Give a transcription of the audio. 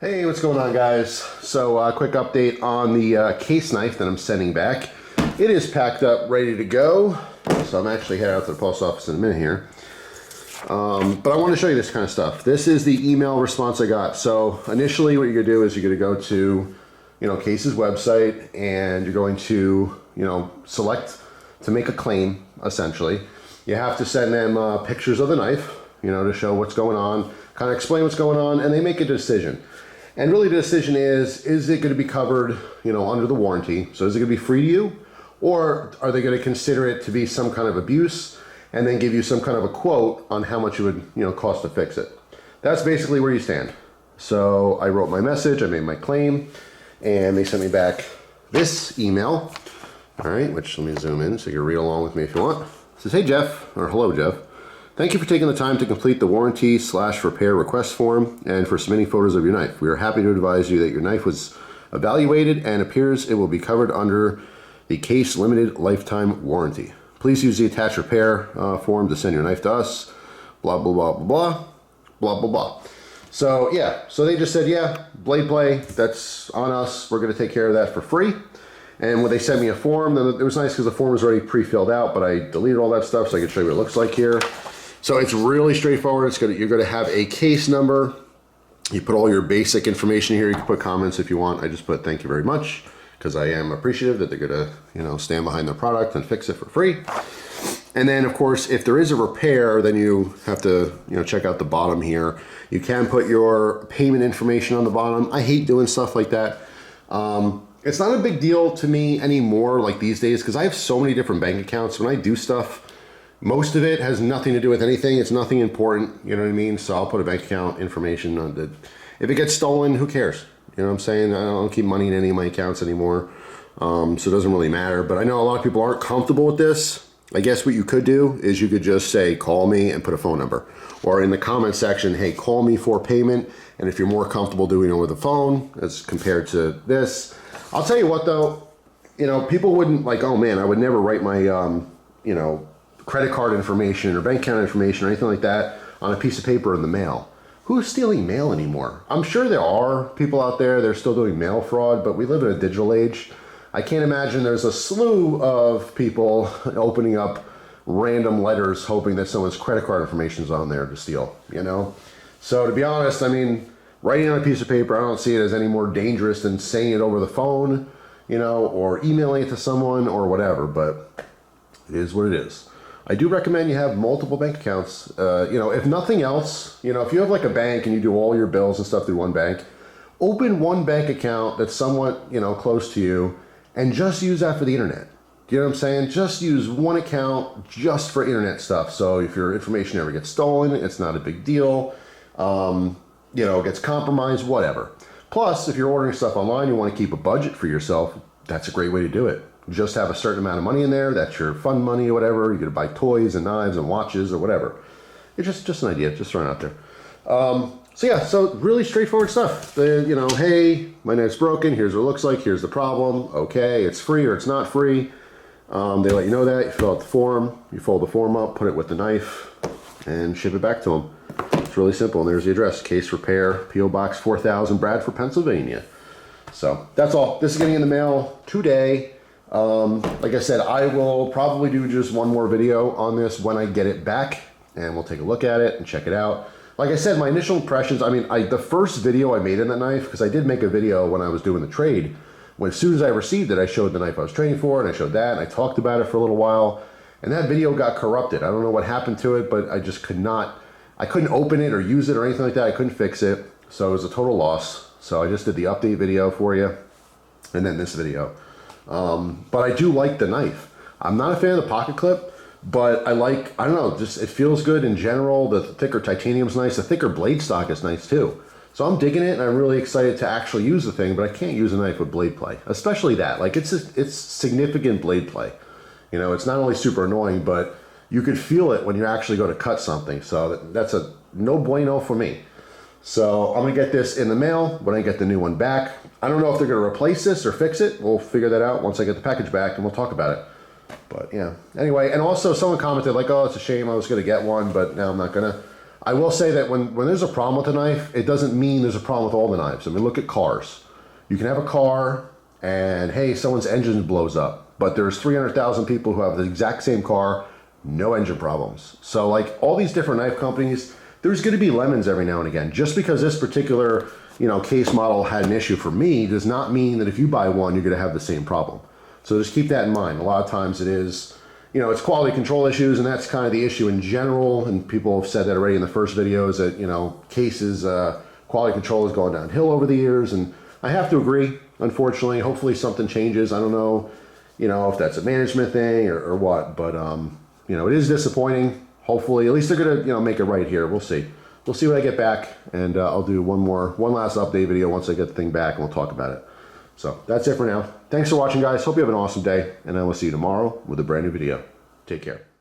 Hey, what's going on, guys? So quick update on the case knife that I'm sending back. It is packed up, ready to go. So I'm actually heading out to the post office in a minute here. But I want to show you this kind of stuff. This is the email response I got. So initially what you're going to do is you're going to go to, Case's website, and you're going to, select to make a claim, essentially. You have to send them pictures of the knife, to show what's going on, kind of explain what's going on, and they make a decision. And really the decision is it going to be covered, under the warranty? So is it going to be free to you? Or are they going to consider it to be some kind of abuse and then give you some kind of a quote on how much it would, cost to fix it? That's basically where you stand. So I wrote my message, I made my claim, and they sent me back this email. All right, which let me zoom in so you can read along with me if you want. It says, "Hey Jeff," or "Hello Jeff. Thank you for taking the time to complete the warranty/repair request form and for submitting photos of your knife. We are happy to advise you that your knife was evaluated and appears it will be covered under the Case Limited Lifetime Warranty. Please use the attached repair form to send your knife to us. Blah, blah, blah, blah, blah, blah, blah, blah." So yeah, so they just said, yeah, blade play, that's on us. We're gonna take care of that for free. And when they sent me a form, then it was nice because the form was already pre-filled out, but I deleted all that stuff so I could show you what it looks like here. So it's really straightforward. You're gonna have a case number. You put all your basic information here. You can put comments if you want. I just put "thank you very much" because I am appreciative that they're gonna, stand behind their product and fix it for free. And then of course, if there is a repair, then you have to, check out the bottom here. You can put your payment information on the bottom. I hate doing stuff like that. It's not a big deal to me anymore, like these days, because I have so many different bank accounts. When I do stuff, most of it has nothing to do with anything. It's nothing important, you know what I mean? So I'll put a bank account information on the, if it gets stolen, who cares? You know what I'm saying? I don't keep money in any of my accounts anymore. So it doesn't really matter, but I know a lot of people aren't comfortable with this. I guess what you could do is you could just say, "Call me," and put a phone number. Or in the comment section, "Hey, call me for payment." And if you're more comfortable doing it over the phone as compared to this, I'll tell you what though, people wouldn't like, "Oh man, I would never write my, credit card information or bank account information or anything like that on a piece of paper in the mail." Who's stealing mail anymore? I'm sure there are people out there that are still doing mail fraud, but we live in a digital age. I can't imagine there's a slew of people opening up random letters hoping that someone's credit card information is on there to steal, So to be honest, I mean, writing on a piece of paper, I don't see it as any more dangerous than saying it over the phone, or emailing it to someone or whatever, but it is what it is. I do recommend you have multiple bank accounts. If nothing else, if you have like a bank and you do all your bills and stuff through one bank, open one bank account that's somewhat, close to you and just use that for the internet. Do you know what I'm saying? Just use one account just for internet stuff. So if your information ever gets stolen, it's not a big deal. Gets compromised, whatever. Plus, if you're ordering stuff online, you want to keep a budget for yourself, that's a great way to do it. Just have a certain amount of money in there. That's your fun money or whatever. You're gonna buy toys and knives and watches or whatever. It's just an idea, just throwing it out there. So really straightforward stuff. Hey, my knife's broken. Here's what it looks like. Here's the problem. Okay, it's free or it's not free. They let you know that. You fill out the form. You fold the form up, put it with the knife, and ship it back to them. It's really simple. And there's the address: Case Repair, P.O. Box 4000, Bradford, Pennsylvania. So that's all. This is getting in the mail today. Like I said, I will probably do just one more video on this when I get it back, and we'll take a look at it and check it out. Like I said, my initial impressions, the first video I made in that knife, because I did make a video when I was doing the trade, as soon as I received it, I showed the knife I was trading for, and I showed that, and I talked about it for a little while, and that video got corrupted. I don't know what happened to it, but I just I couldn't open it or use it or anything like that. I couldn't fix it, so it was a total loss. So I just did the update video for you, and then this video. But I do like the knife. I'm not a fan of the pocket clip, but I don't know, just it feels good in general. The thicker titanium's nice. The thicker blade stock is nice too. So I'm digging it, and I'm really excited to actually use the thing, but I can't use a knife with blade play, especially that. Like it's significant blade play. It's not only super annoying, but you could feel it when you actually go to cut something. So that's a no bueno for me. So I'm gonna get this in the mail when I get the new one back. I don't know if they're gonna replace this or fix it. We'll figure that out once I get the package back, and we'll talk about it. But yeah, anyway, and also someone commented like, "Oh, it's a shame I was gonna get one, but now I'm not gonna." I will say that when there's a problem with a knife, it doesn't mean there's a problem with all the knives. I mean, look at cars. You can have a car and hey, someone's engine blows up, but there's 300,000 people who have the exact same car, no engine problems. So like all these different knife companies, there's going to be lemons every now and again. Just because this particular, you know, case model had an issue for me does not mean that if you buy one, you're going to have the same problem. So just keep that in mind. A lot of times it is, you know, it's quality control issues, and that's kind of the issue in general. And people have said that already in the first videos that, you know, cases, quality control has gone downhill over the years. And I have to agree, unfortunately. Hopefully something changes. I don't know, you know, if that's a management thing or what, but, you know, it is disappointing. Hopefully, at least they're going to, you know, make it right here. We'll see. We'll see when I get back, and I'll do one last update video once I get the thing back, and we'll talk about it. So that's it for now. Thanks for watching, guys. Hope you have an awesome day, and I will see you tomorrow with a brand new video. Take care.